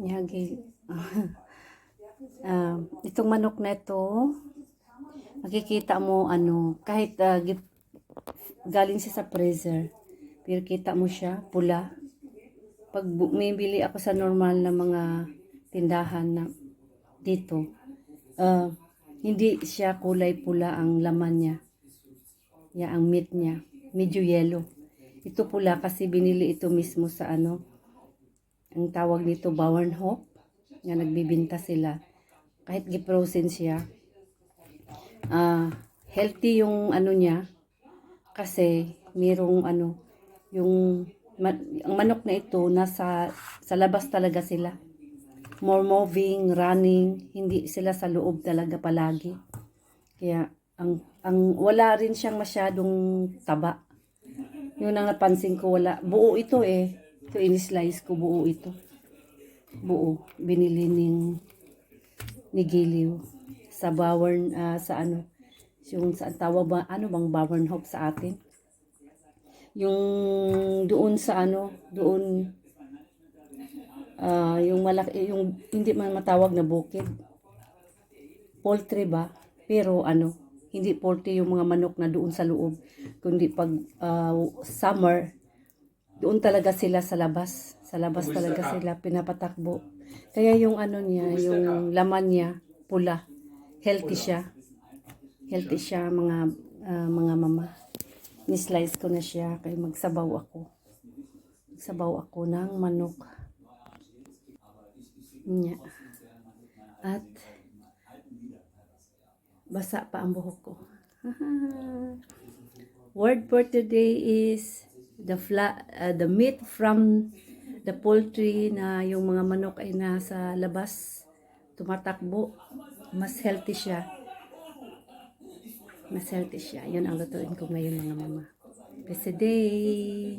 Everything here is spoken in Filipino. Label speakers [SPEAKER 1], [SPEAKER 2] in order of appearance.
[SPEAKER 1] Yagi. Itong manok na ito, makikita mo kahit galing siya sa freezer, pero kita mo siya pula. Pag may bili ako sa normal na mga tindahan na dito, hindi siya kulay pula ang laman niya. Ang meat niya, medyo yellow. Ito pula kasi binili ito mismo sa ang tawag nito Bauernhof, nga nagbibinta sila. Kahit gi-frozen siya, healthy yung niya, kasi merong yung ang manok na ito sa labas talaga sila. More moving, running, hindi sila sa loob talaga palagi. Kaya ang wala rin siyang masyadong taba. Yun ang napansin ko, wala. Buo ito eh. Ito in-slice ko, buo ito. Buo. Binili ni Giliw sa yung sa tawag ba, bang Bauernhof sa atin? Yung doon sa doon yung malaki, yung hindi man matawag na bukid. Poultry ba? Pero hindi poultry yung mga manok na doon sa loob, kundi pag summer, doon talaga sila sa labas. Sa labas talaga sila pinapatakbo. Kaya yung niya, yung laman niya pula. Healthy siya. Healthy siya mga mama. Ni-slice ko na siya kaya magsabaw ako. Sabaw ako ng manok. Nya. At basa pa ang buhok ko. Word for today is the meat from the poultry, na yung mga manok ay nasa labas tumatakbo. Mas healthy siya. Mas healthy siya. Yun ang lutuin ko ngayon mga mama. Peace a day.